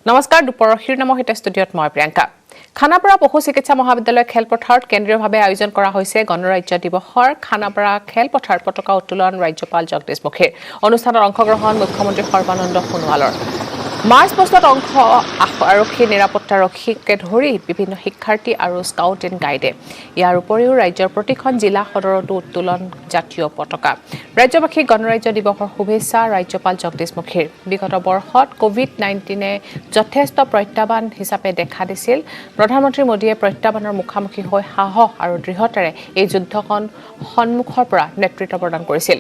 নমস্কাৰ দুপৰৰ শিৰনামৰ সৈতে ষ্টুডিঅ'ত মই প্ৰিয়ংকা খানাপাৰা পশু চিকিৎসা মহাবিদ্যালয় খেলপথাৰত কেন্দ্ৰীয়ভাৱে আয়োজন কৰা হৈছে গণৰাজ্য দিৱসৰ খানাপাৰা খেলপথাৰ পতাকা উত্তোলন ৰাজ্যপাল জগদীশ মুখীৰ অনুষ্ঠানত অংশগ্ৰহণ মুখ্যমন্ত্ৰী সৰ্বানন্দ সোণোৱালৰ মাৰ্চ পোষ্টত অংশ আৰক্ষী নিৰাপত্তাৰক্ষীকে ধৰি বিভিন্ন শিক্ষাৰ্থী আৰু স্কাউট এণ্ড গাইডে ইয়াৰ উপৰিও ৰাজ্যৰ প্ৰতিখন জিলা সদৰতো উত্তোলন জাতীয় পতাকা ৰাজ্যবাসীক গণৰাজ্য দিৱসৰ শুভেচ্ছা ৰাজ্যপাল জগদীশ মুখীৰ বিগত বৰ্ষত কোভিড-19 যথেষ্ট প্ৰত্যাহ্বান হিচাপে দেখা দিছিল প্ৰধানমন্ত্ৰী মোদীয়ে প্ৰত্যাহ্বানৰ মুখামুখি হৈ সাহস আৰু দৃঢ়তাৰে এই যুদ্ধখন সন্মুখৰ পৰা নেতৃত্ব প্ৰদান কৰিছিল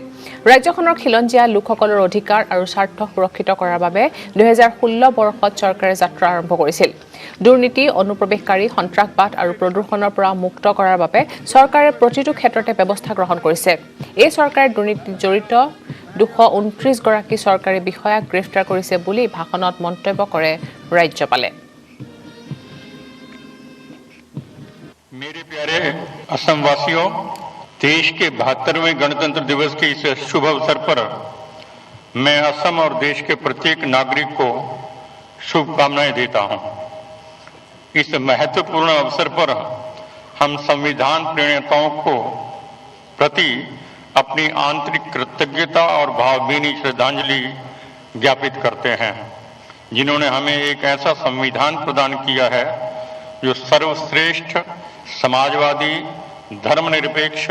ৰাজ্যখনৰ খিলঞ্জীয়া লোকসকলৰ অধিকাৰ আৰু স্বাৰ্থ সুৰক্ষিত কৰাৰ বাবে 2016 বৰ্ষত চৰকাৰে যাত্ৰা আৰম্ভ কৰিছিল দুৰ্নীতি অনুপ্ৰৱেশকাৰী সন্ত্ৰাসবাদ আৰু প্ৰদূষণৰ পৰা মুক্ত কৰাৰ বাবে চৰকাৰে প্ৰতিটো ক্ষেত্ৰতে ব্যৱস্থা গ্ৰহণ কৰিছে এই চৰকাৰে দুৰ্নীতিত জড়িত 229 গৰাকী চৰকাৰী বিষয়াক গ্ৰেফতাৰ কৰিছে বুলি ভাষণত মন্তব্য কৰে ৰাজ্যপালে मेरे प्यारे असम वासियों देश के 72वें गणतंत्र दिवस के इस शुभ अवसर पर मैं असम और देश के प्रत्येक नागरिक को शुभकामनाएं देता हूं इस महत्वपूर्ण अवसर पर हम संविधान प्रणेताओं को प्रति अपनी आंतरिक कृतज्ञता और भावभीनी श्रद्धांजलि ज्ञापित करते हैं जिन्होंने हमें एक ऐसा संविधान प्रदान किया है जो सर्वश्रेष्ठ समाजवादी धर्मनिरपेक्ष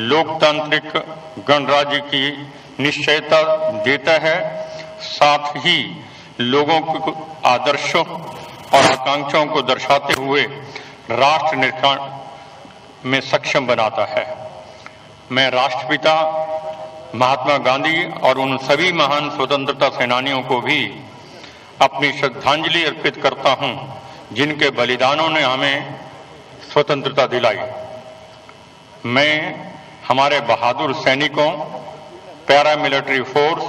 लोकतांत्रिक गणराज्य की निश्चयता देता है साथ ही लोगों के आदर्शों और आकांक्षाओं को दर्शाते हुए राष्ट्र निर्माण में सक्षम बनाता है मैं राष्ट्रपिता महात्मा गांधी और उन सभी महान स्वतंत्रता सेनानियों को भी अपनी श्रद्धांजलि अर्पित करता हूं जिनके बलिदानों ने हमें स्वतंत्रता दिलाई मैं हमारे बहादुर सैनिकों पैरामिलिट्री फोर्स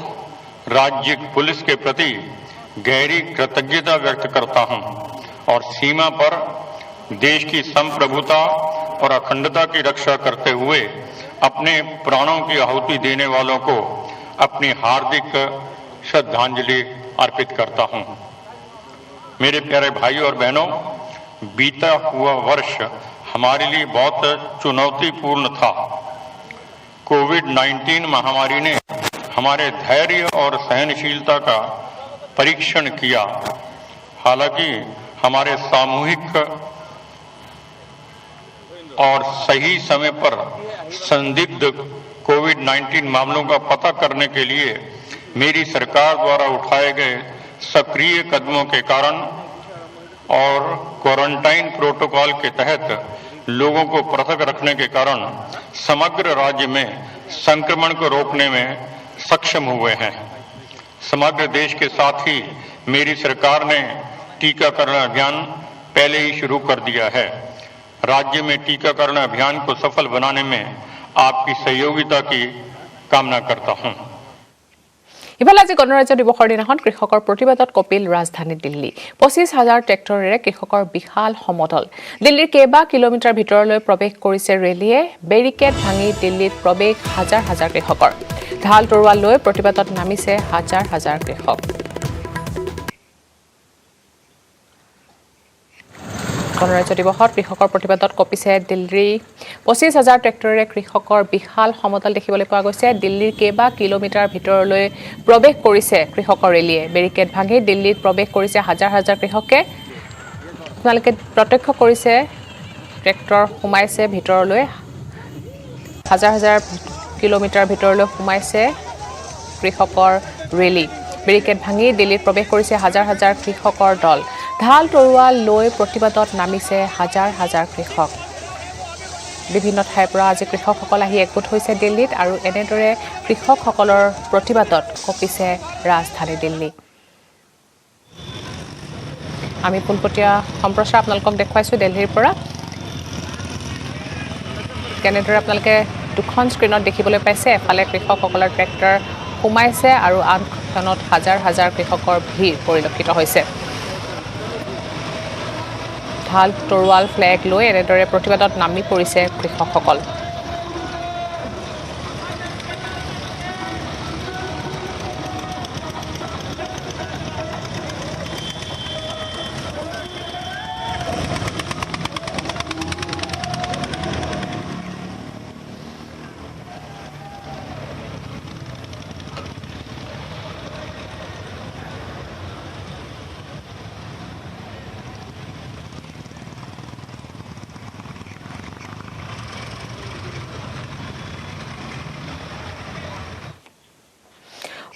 राज्य पुलिस के प्रति गहरी कृतज्ञता व्यक्त करता हूं और सीमा पर देश की संप्रभुता और अखंडता की रक्षा करते हुए अपने प्राणों की आहुति देने वालों को अपनी हार्दिक श्रद्धांजलि अर्पित करता हूं मेरे प्यारे भाइयों और बहनों बीता हुआ वर्ष हमारे लिए बहुत चुनौतीपूर्ण था कोविड-19 महामारी ने हमारे धैर्य और सहनशीलता का परीक्षण किया हालांकि हमारे सामूहिक और सही समय पर संदिग्ध कोविड-19 मामलों का पता करने के लिए मेरी सरकार द्वारा उठाए गए सक्रिय कदमों के कारण और क्वारंटाइन प्रोटोकॉल के तहत लोगों को पृथक रखने के कारण समग्र राज्य में संक्रमण को रोकने में सक्षम हुए हैं समग्र देश के साथ ही मेरी सरकार ने टीकाकरण अभियान पहले ही शुरू कर दिया है राज्य में टीकाकरण अभियान को सफल बनाने में आपकी सहयोगिता की कामना करता हूं ইফালে আজি গণৰাজ্য দিৱসৰ দিনাখন কৃষকৰ প্ৰতিবাদত কপিল ৰাজধানী দিল্লী 25,000 ট্ৰেক্টৰেৰে কৃষকৰ বিশাল সমদল দিল্লীৰ কেইবা কিলোমিটাৰ ভিতৰলৈ প্ৰৱেশ কৰিছে ৰেলীয়ে বেৰিকেড ভাঙি দিল্লীত প্ৰৱেশ হাজাৰ হাজাৰ কৃষকৰ ঢাল তৰোৱাল লৈ প্ৰতিবাদত নামিছে হাজাৰ হাজাৰ কৃষক গণৰাজ্য দিৱসত কৃষকৰ প্ৰতিবাদত কপিছে দিল্লীৰ 25,000 ট্ৰেক্টৰেৰে কৃষকৰ বিশাল সমদল দেখিবলৈ পোৱা গৈছে দিল্লীৰ কেইবা কিলোমিটাৰ ভিতৰলৈ প্ৰৱেশ কৰিছে কৃষকৰ ৰেলীয়ে বেৰিকেড ভাঙি দিল্লীত প্ৰৱেশ কৰিছে হাজাৰ হাজাৰ কৃষকে আপোনালোকে প্ৰত্যক্ষ কৰিছে ট্ৰেক্টৰ সোমাইছে ভিতৰলৈ হাজাৰ হাজাৰ কিলোমিটাৰ ভিতৰলৈ সোমাইছে কৃষকৰ ৰেলী বেৰিকেড ভাঙি দিল্লীত প্ৰৱেশ কৰিছে হাজাৰ হাজাৰ কৃষকৰ দল ঢাল তৰোৱাল লৈ প্ৰতিবাদত নামিছে হাজাৰ হাজাৰ কৃষক বিভিন্ন ঠাইৰ পৰা আজি কৃষকসকল আহি একগোট হৈছে দিল্লীত আৰু এনেদৰে কৃষকসকলৰ প্ৰতিবাদত কপিছে ৰাজধানী দিল্লী আমি পোনপটীয়া সম্প্ৰচাৰ আপোনালোকক দেখুৱাইছোঁ দিল্লীৰ পৰা কেনেদৰে আপোনালোকে দুখন স্ক্ৰীনত দেখিবলৈ পাইছে এফালে কৃষকসকলৰ ট্ৰেক্টৰ সোমাইছে আৰু আনখনত হাজাৰ হাজাৰ কৃষকৰ ভিৰ পৰিলক্ষিত হৈছে ঢাল তৰোৱাল ফ্লেগ লৈ এনেদৰে প্ৰতিবাদত নামি পৰিছে কৃষকসকল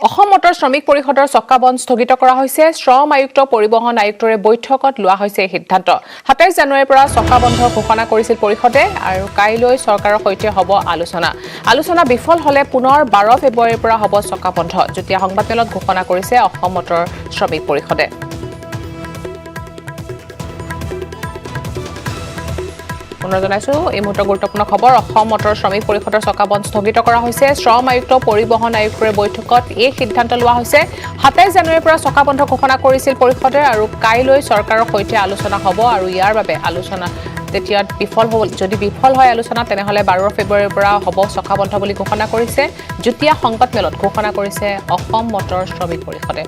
অসম মটৰ শ্ৰমিক পৰিষদৰ চক্কা বন্ধ স্থগিত কৰা হৈছে। শ্ৰম আয়ুক্ত পৰিবহণ আয়ুক্তৰে বৈঠকত লোৱা হৈছে এই সিদ্ধান্ত। 27 জানুৱাৰীৰ পৰা চক্কা বন্ধৰ ঘোষণা কৰিছিল পৰিষদে আৰু কাইলৈ চৰকাৰৰ সৈতে হ'ব আলোচনা বিফল হ'লে পুনৰ 12 ফেব্ৰুৱাৰীৰ পৰা হ'ব চক্কা বন্ধ, যেতিয়া সংবাদমেলত ঘোষণা কৰিছে অসম মটৰ শ্ৰমিক পৰিষদে। পুনৰ জনাইছো এই মুহূৰ্তৰ গুৰুত্বপূৰ্ণ খবৰ। অসম মটৰ শ্ৰমিক পৰিষদৰ চক্কা বন্ধ স্থগিত কৰা হৈছে। শ্ৰম আয়ুক্ত পৰিবহণ আয়ুক্তৰে বৈঠকত এই সিদ্ধান্ত লোৱা হৈছে। 27 জানুৱাৰীৰ পৰা চক্কা বন্ধ ঘোষণা কৰিছিল পৰিষদে আৰু কাইলৈ চৰকাৰৰ সৈতে আলোচনা হ'ব আৰু ইয়াৰ বাবে আলোচনা যেতিয়া যদি বিফল হয় আলোচনা, তেনেহ'লে 12 ফেব্ৰুৱাৰীৰ পৰা হ'ব চক্কা বন্ধ বুলি ঘোষণা কৰিছে। যুটীয়া সংবাদমেলত ঘোষণা কৰিছে অসম মটৰ শ্ৰমিক পৰিষদে।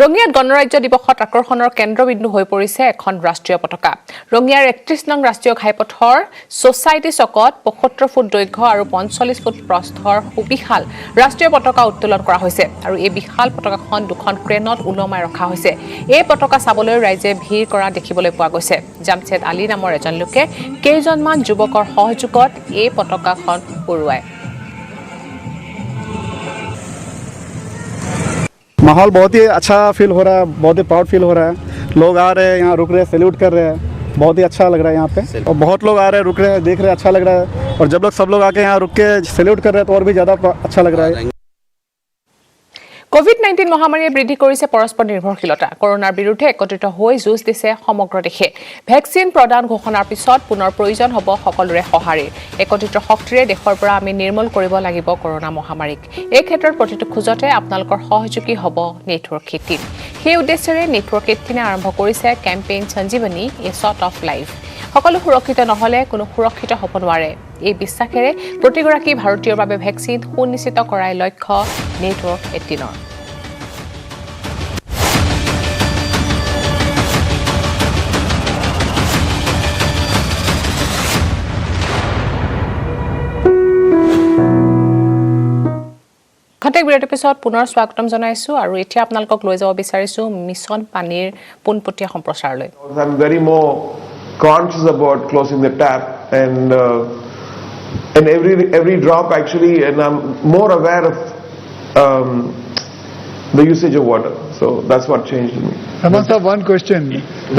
ৰঙিয়াত গণৰাজ্য দিৱসত আকৰ্ষণৰ কেন্দ্ৰবিন্দু হৈ পৰিছে এখন ৰাষ্ট্ৰীয় পতাকা। ৰঙিয়াৰ 31 নং ৰাষ্ট্ৰীয় ঘাইপথৰ ছ'চাইটি চকত 75 ফুট দৈৰ্ঘ্য আৰু 45 ফুট প্ৰস্থৰ সুবিশাল ৰাষ্ট্ৰীয় পতাকা উত্তোলন কৰা হৈছে আৰু এই বিশাল পতাকাখন দুখন ক্ৰেনত ওলমাই ৰখা হৈছে। এই পতাকা চাবলৈ ৰাইজে ভিৰ কৰা দেখিবলৈ পোৱা গৈছে। জামছেদ আলী নামৰ এজন লোকে কেইজনমান যুৱকৰ সহযোগত এই পতাকাখন উৰুৱায়। माहौल बहुत ही अच्छा फील हो रहा है, बहुत ही प्राउड फील हो रहा है। लोग आ रहे हैं, यहाँ रुक रहे हैं, सैल्यूट कर रहे हैं, बहुत ही अच्छा लग रहा है यहाँ पे। और बहुत लोग आ रहे हैं, रुक रहे हैं, देख रहे हैं, अच्छा लग रहा है। और जब सब लोग आके यहाँ रुक के सैल्यूट कर रहे हैं तो और भी ज़्यादा अच्छा लग रहा है। COVID-19 মহামাৰীয়ে বৃদ্ধি কৰিছে পৰস্পৰ নিৰ্ভৰশীলতা। কৰোনাৰ বিৰুদ্ধে একত্ৰিত হৈ যুঁজ দিছে সমগ্ৰ দেশে। ভেকচিন প্ৰদান ঘোষণাৰ পিছত পুনৰ প্ৰয়োজন হ'ব সকলোৰে সঁহাৰিৰ। একত্ৰিত শক্তিৰে দেশৰ পৰা আমি নিৰ্মূল কৰিব লাগিব কৰোনা মহামাৰীক। এই ক্ষেত্ৰত প্ৰতিটো খোজতে আপোনালোকৰ সহযোগী হ'ব নেটৱৰ্ক 18। সেই উদ্দেশ্যেৰে নেটৱৰ্ক 18 আৰম্ভ কৰিছে campaign Sanjeevani a shot of life. সকলো সুৰক্ষিত নহ'লে কোনো সুৰক্ষিত হ'ব নোৱাৰে। এই বিশ্বাসেৰে প্ৰতিগৰাকী ভাৰতীয়ৰ বাবে ভেকচিন সুনিশ্চিত কৰাই লক্ষ্য নেটৱৰ্ক 18ৰ। ঘণ্টেক বিৰতিৰ পিছত পুনৰ স্বাগতম জনাইছো আৰু এতিয়া আপোনালোকক লৈ যাব বিচাৰিছো মিছন পানীৰ পোনপটীয়া সম্প্ৰচাৰলৈ। I'm very more conscious about closing the tap and every drop actually, and I'm more aware of the usage of water. So that's what changed in me. Raman sir, one question.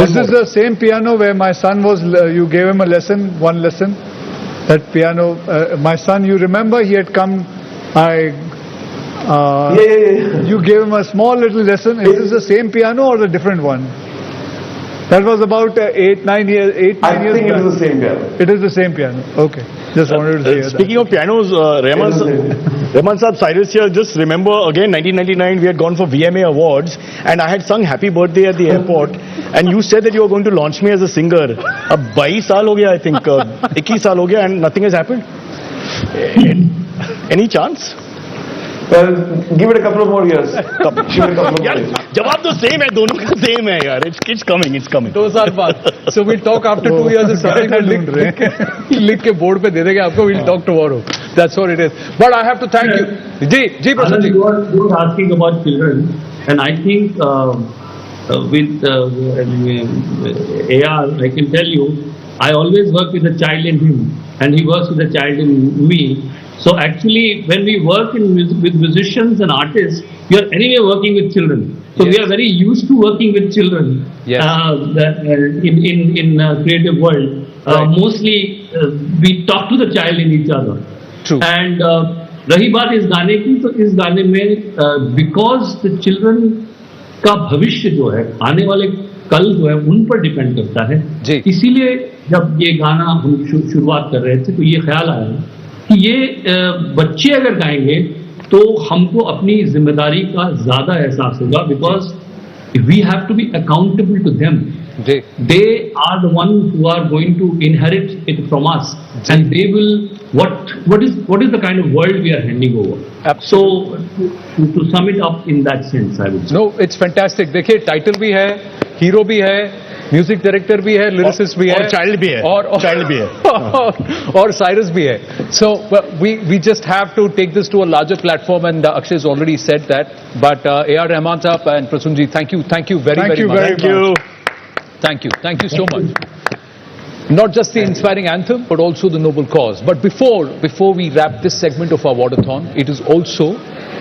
This is the same piano where my son was, you gave him a lesson, one lesson. That piano, my son, you remember he had come, you gave him a small little lesson. Is this the same piano or the different one? That was about 8-9 years I think it is the same piano. It is the same piano. Okay. Just wanted to hear Speaking of pianos, Rahman Saab, Cyrus here, just remember again 1999 we had gone for VMA Awards and I had sung Happy Birthday at the airport and you said that you were going to launch me as a singer. Ab 22 saal ho gaya, I think, 21 saal ho gaya and nothing has happened. Any chance? Well, give it a couple of more years. Give it a couple of more years. जवाब तो same है, दोनों का same है यार. It's coming, it's coming. 2 साल बाद. So we'll talk after 2 years. लिख के बोर्ड पे दे देंगे आपको. We'll talk tomorrow. That's what it is. But I have to thank you. Ji Prasad ji. You are asking about children, and I think with AR, I can tell you, I always work with a child in him, and he works with a child in me. So actually, when we work with musicians and artists, we are anyway working with children. So we are very used to working with children. Yes. In creative world, mostly we talk to the child in each other. True. And रही बात इस गाने की, तो इस गाने में because the children का भविष्य जो है, आने वाले कल जो है, उन पर डिपेंड करता है. जी. इसीलिए जब ये गाना हम शुरुआत कर रहे थे तो ये ख्याल आया कि ये बच्चे अगर गाएंगे तो हमको अपनी जिम्मेदारी का ज्यादा एहसास होगा, because we have to be accountable to them. They are the one who are going to inherit it from us, and they will what is the kind of world we are handing over. So to sum it up in that sense, I would say. No, it's fantastic. देखिए title भी है, hero भी है, music director भी है, lyricist भी है, और चाइल्ड भी है, चाइल्ड भी है, और साइरस भी है. So we just have to take this to a larger platform, and Akshay has already said that. But A.R. Rahman Saab and Prasunji, thank you very much. Thank you. Thank you so much. not just the inspiring anthem, but also the noble cause. But before we wrap this segment of our Wadathon, it is also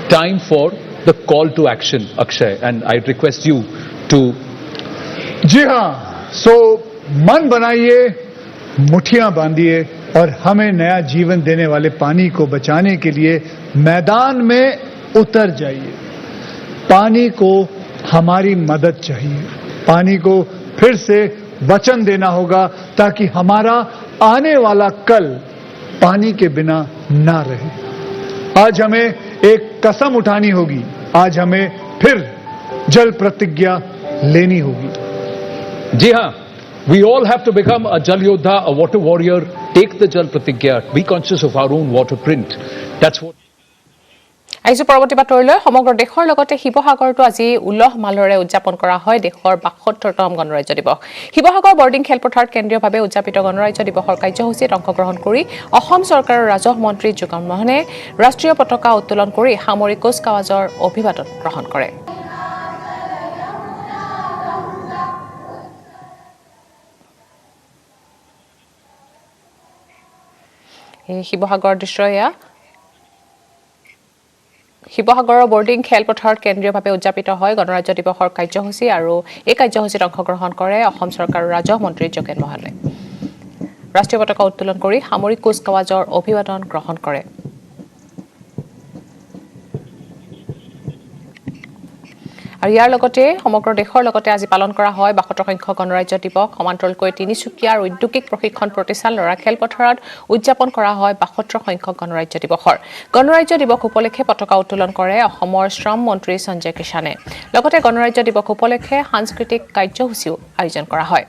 time for the call to action, Akshay, and I request you to. जी हाँ, सो मन बनाइए, मुट्ठियां बांधिए और हमें नया जीवन देने वाले पानी को बचाने के लिए मैदान में उतर जाइए। पानी को हमारी मदद चाहिए, पानी को फिर से वचन देना होगा ताकि हमारा आने वाला कल पानी के बिना ना रहे। आज हमें एक कसम उठानी होगी, आज हमें फिर जल प्रतिज्ञा लेनी होगी। जी हाँ, we all have to become a Jal Yodha, a water warrior, take the Jal Pratigya, be conscious of our own water print. That's what. আজি পৰৱৰ্তী বাতৰিলৈ সমগ্ৰ দেশৰ লগতে শিৱসাগৰতো আজি উলহ মালহেৰে উদযাপন কৰা হয় দেশৰ ৭২তম গণৰাজ্য দিৱস। শিৱসাগৰ বৰ্ডিং খেলপথাৰত কেন্দ্ৰীয়ভাৱে উদযাপিত গণৰাজ্য দিৱসৰ কাৰ্যসূচীত অংশগ্ৰহণ কৰি অসম চৰকাৰৰ ৰাজহ মন্ত্ৰী যোগেন মোহনে ৰাষ্ট্ৰীয় পতাকা উত্তোলন কৰি সামৰিক কুচকাৱাজৰ অভিবাদন গ্ৰহণ কৰে। এই শিৱসাগৰৰ দৃশ্য এয়া। শিৱসাগৰৰ বৰ্ডিং খেলপথাৰত কেন্দ্ৰীয়ভাৱে উদযাপিত হয় গণৰাজ্য দিৱসৰ কাৰ্যসূচী আৰু এই কাৰ্যসূচীত অংশগ্ৰহণ কৰে অসম চৰকাৰৰ ৰাজহ মন্ত্ৰী যোগেন মোহনে ৰাষ্ট্ৰীয় পতাকা উত্তোলন কৰি সামৰিক কুচকাৱাজৰ অভিবাদন গ্ৰহণ কৰে। আৰু ইয়াৰ লগতে সমগ্ৰ দেশৰ লগতে আজি পালন কৰা হয় ৭২ সংখ্যক গণৰাজ্য দিৱস। সমান্তৰালকৈ তিনিচুকীয়াৰ ঔদ্যোগিক প্ৰশিক্ষণ প্ৰতিষ্ঠান লৰা খেলপথাৰত উদযাপন কৰা হয় ৭২ সংখ্যক গণৰাজ্য দিৱসৰ। গণৰাজ্য দিৱস উপলক্ষে পতাকা উত্তোলন কৰে অসমৰ শ্ৰম মন্ত্ৰী সঞ্জয় কিষাণে। লগতে গণৰাজ্য দিৱস উপলক্ষে সাংস্কৃতিক কাৰ্যসূচীও আয়োজন কৰা হয়।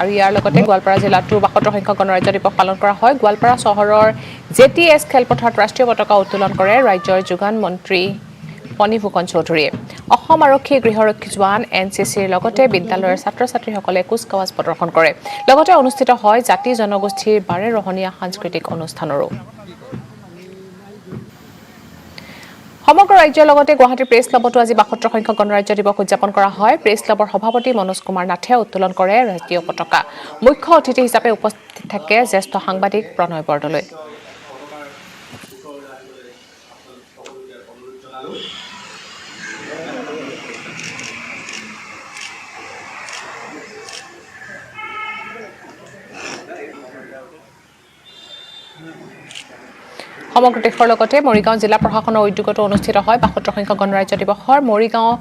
আৰু ইয়াৰ লগতে গোৱালপাৰা জিলাতো ৭২ সংখ্যক গণৰাজ্য দিৱস পালন কৰা হয়। গোৱালপাৰা চহৰৰ JTS খেলপথাৰত ৰাষ্ট্ৰীয় পতাকা উত্তোলন কৰে ৰাজ্যৰ যোগান মন্ত্ৰী পনী ফুকন চৌধুৰীয়ে। অসম আৰক্ষী গৃহৰক্ষী জোৱান NCCৰ লগতে বিদ্যালয়ৰ ছাত্ৰ ছাত্ৰীসকলে কুচকাৱাজ প্ৰদৰ্শন কৰে। লগতে অনুষ্ঠিত হয় জাতি জনগোষ্ঠীৰ বাৰেৰহণীয়া সাংস্কৃতিক অনুষ্ঠানৰো। সমগ্ৰ ৰাজ্যৰ লগতে গুৱাহাটী প্ৰেছ ক্লাবতো আজি ৭২ সংখ্যক গণৰাজ্য দিৱস উদযাপন কৰা হয়। প্ৰেছ ক্লাবৰ সভাপতি মনোজ কুমাৰ নাথে উত্তোলন কৰে ৰাষ্ট্ৰীয় পতাকা। মুখ্য অতিথি হিচাপে উপস্থিত থাকে জ্যেষ্ঠ সাংবাদিক প্ৰণয় বৰদলৈ। সমগ্ৰ দেশৰ লগতে মৰিগাঁও জিলা প্ৰশাসনৰ উদ্যোগতো অনুষ্ঠিত হয় ৭২ সংখ্যক গণৰাজ্য দিৱসৰ। মৰিগাঁও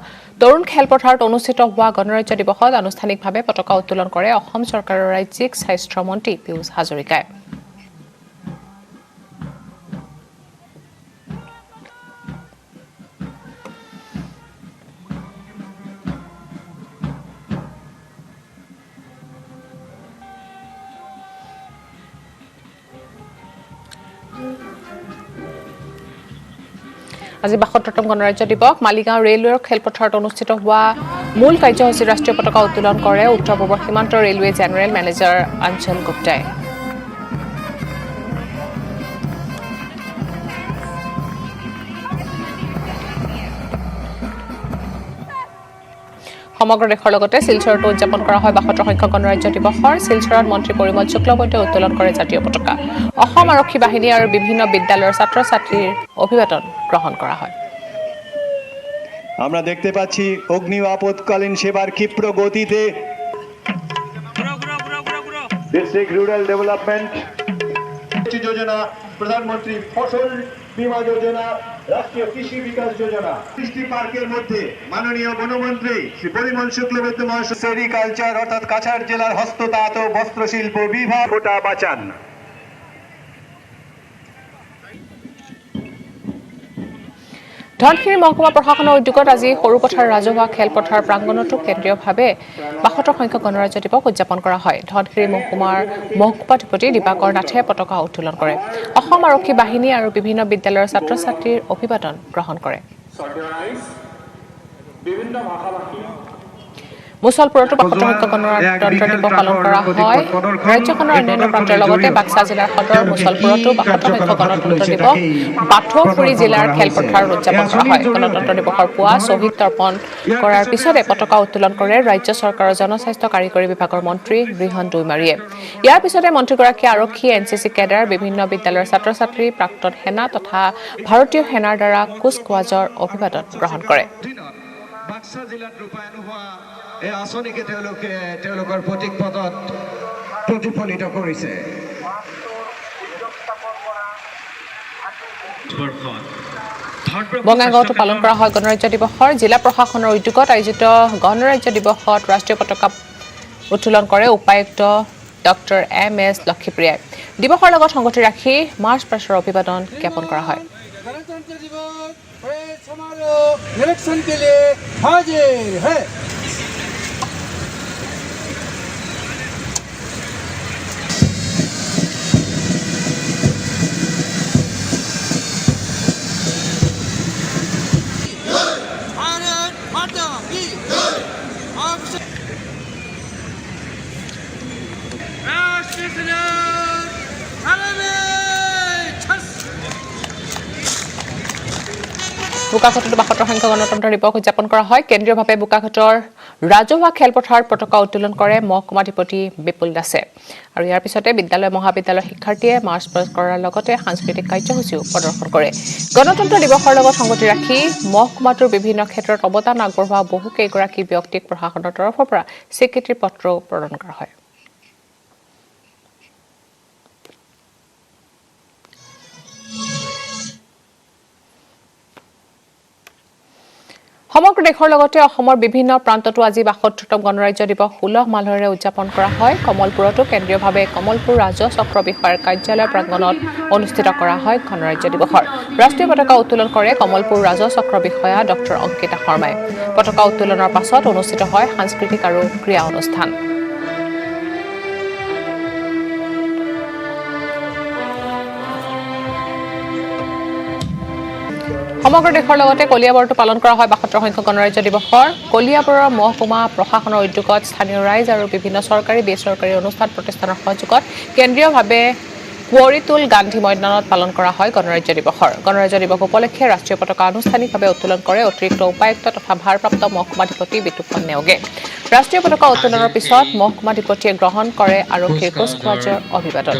তৰুণ খেলপথাৰত অনুষ্ঠিত হোৱা গণৰাজ্য দিৱসত আনুষ্ঠানিকভাৱে পতাকা উত্তোলন কৰে অসম চৰকাৰৰ ৰাজ্যিক স্বাস্থ্য মন্ত্ৰী পীয়ুষ হাজৰিকাই। আজি ৭২তম গণৰাজ্য দিৱস মালিগাঁও ৰেলৱেৰ খেলপথাৰত অনুষ্ঠিত হোৱা মূল কাৰ্যসূচীত ৰাষ্ট্ৰীয় পতাকা উত্তোলন কৰে উত্তৰ পূবৰ সীমান্ত ৰেলৱে জেনেৰেল মেনেজাৰ অঞ্চল গুপ্তাই। সমগ্ৰ দেশৰ লগতে শিলচৰতো উদযাপন কৰা হয় ৭২ সংখ্যক গণৰাজ্য দিৱসৰ। শিলচৰত মন্ত্ৰী পৰিমল শুক্লবৈদ্যই উত্তোলন কৰে জাতীয় পতাকা। অসম আৰক্ষী বাহিনী আৰু বিভিন্ন বিদ্যালয়ৰ ছাত্ৰ ছাত্ৰীৰ অভিবাদন গ্ৰহণ কৰা হয়। আমরা দেখতে পাচ্ছি অগ্নি আপৎকালীন সেবার ক্ষিপ্র গতিতে डिस्ट्रिक्ट रूरल डेवलपमेंट योजना, प्रधानमंत्री फसल बीमा योजना, राष्ट्रीय कृषि विकास योजना, কৃষি পার্কের মধ্যে মাননীয় বনমন্ত্রী শ্রী পরিমল শুক্লবৈদ্য মহাশয় সেরিকালচার অর্থাৎ কাছাড় জেলার হস্ততাঁত ও বস্ত্রশিল্প বিভাগ ফোটা বাঁচান। ধনশিৰি মহকুমা প্ৰশাসনৰ উদ্যোগত আজি সৰুপথাৰ ৰাজহুৱা খেলপথাৰ প্ৰাংগণতো কেন্দ্ৰীয়ভাৱে ৭২ সংখ্যক গণৰাজ্য দিৱস উদযাপন কৰা হয়। ধনশিৰি মহকুমাৰ মহকুমাধিপতি দিবাকৰ নাথে পতাকা উত্তোলন কৰে। অসম আৰক্ষী বাহিনী আৰু বিভিন্ন বিদ্যালয়ৰ ছাত্ৰ ছাত্ৰীৰ অভিবাদন গ্ৰহণ কৰে। মুছলপুৰতো ৭২ সংখ্যক গণতন্ত্ৰ দিৱস পালন কৰা হয় ৰাজ্যখনৰ অন্যান্য প্ৰান্তৰ লগতে বাক্সা জিলাৰ সদৰ মুছলপুৰতো ৭২ সংখ্যক গণতন্ত্ৰ দিৱস পাথৰপুৰি জিলাৰ খেলপথাৰত উদযাপন কৰা হয় গণতন্ত্ৰ দিৱসৰ পুৱা শ্বহীদ তৰ্পণ কৰাৰ পিছতে পতাকা উত্তোলন কৰে ৰাজ্য চৰকাৰৰ জনস্বাস্থ্য কাৰিকৰী বিভাগৰ মন্ত্ৰী ৰিহন দৈমাৰীয়ে ইয়াৰ পিছতে মন্ত্ৰীগৰাকীয়ে আৰক্ষী এনচিচি কেডাৰ বিভিন্ন বিদ্যালয়ৰ ছাত্ৰ-ছাত্ৰী প্ৰাক্তন সেনা তথা ভাৰতীয় সেনাৰ দ্বাৰা কুচকাৱাজৰ অভিবাদন গ্ৰহণ কৰে বাক্সা জিলাত ৰূপায়ণ হোৱা এই আঁচনিকে তেওঁলোকৰ প্ৰতীক পদত প্ৰতিফলিত কৰিছে বঙাইগাঁৱতো পালন কৰা হয় গণৰাজ্য দিৱসৰ জিলা প্ৰশাসনৰ উদ্যোগত আয়োজিত গণৰাজ্য দিৱসত ৰাষ্ট্ৰীয় পতাকা উত্তোলন কৰে উপায়ুক্ত ডক্টৰ MS লক্ষীপ্ৰিয়াই দিৱসৰ লগত সংগতি ৰাখি মাৰ্চ পাষ্টৰ অভিবাদন জ্ঞাপন কৰা হয় गणतंत्र दिवस परेड समारोह इलेक्शन के लिए हाजिर है भारत माता की राष्ट्रीय বোকাখাতত ৭২ সংখ্যক গণতন্ত্ৰ দিৱস উদযাপন কৰা হয় কেন্দ্ৰীয়ভাৱে বোকাখাতৰ ৰাজহুৱা খেলপথাৰত পতাকা উত্তোলন কৰে মহকুমাধিপতি বিপুল দাসে আৰু ইয়াৰ পিছতে বিদ্যালয় মহাবিদ্যালয়ৰ শিক্ষাৰ্থীয়ে মাৰ্চ পাষ্ট কৰাৰ লগতে সাংস্কৃতিক কাৰ্যসূচীও প্ৰদৰ্শন কৰে গণতন্ত্ৰ দিৱসৰ লগত সংগতি ৰাখি মহকুমাটোৰ বিভিন্ন ক্ষেত্ৰত অৱদান আগবঢ়োৱা বহুকেইগৰাকী ব্যক্তিক প্ৰশাসনৰ তৰফৰ পৰা স্বীকৃতিৰ পত্ৰ প্ৰদান কৰা হয় সমগ্ৰ দেশৰ লগতে অসমৰ বিভিন্ন প্ৰান্ততো আজি ৭২তম গণৰাজ্য দিৱস উলহ মালহেৰে উদযাপন কৰা হয় কমলপুৰতো কেন্দ্ৰীয়ভাৱে কমলপুৰ ৰাজহ চক্ৰ বিষয়াৰ কাৰ্যালয় প্ৰাংগণত অনুষ্ঠিত কৰা হয় গণৰাজ্য দিৱসৰ ৰাষ্ট্ৰীয় পতাকা উত্তোলন কৰে কমলপুৰ ৰাজহ চক্ৰ বিষয়া ডক্টৰ অংকিতা শৰ্মাই পতাকা উত্তোলনৰ পাছত অনুষ্ঠিত হয় সাংস্কৃতিক আৰু ক্ৰীড়া অনুষ্ঠান সমগ্ৰ দেশৰ লগতে কলিয়াবৰতো পালন কৰা হয় ৭২ সংখ্যক গণৰাজ্য দিৱসৰ কলিয়াবৰৰ মহকুমা প্ৰশাসনৰ উদ্যোগত স্থানীয় ৰাইজ আৰু বিভিন্ন চৰকাৰী বেচৰকাৰী অনুষ্ঠান প্ৰতিষ্ঠানৰ সহযোগত কেন্দ্ৰীয়ভাৱে কুঁৱৰীটোল গান্ধী ময়দানত পালন কৰা হয় গণৰাজ্য দিৱস উপলক্ষে ৰাষ্ট্ৰীয় পতাকা আনুষ্ঠানিকভাৱে উত্তোলন কৰে অতিৰিক্ত উপায়ুক্ত তথা ভাৰপ্ৰাপ্ত মহকুমাধিপতি বিতুপন নেওগে ৰাষ্ট্ৰীয় পতাকা উত্তোলনৰ পিছত মহকুমাধিপতিয়ে গ্ৰহণ কৰে আৰক্ষীৰ কুচকাৱাজৰ অভিবাদন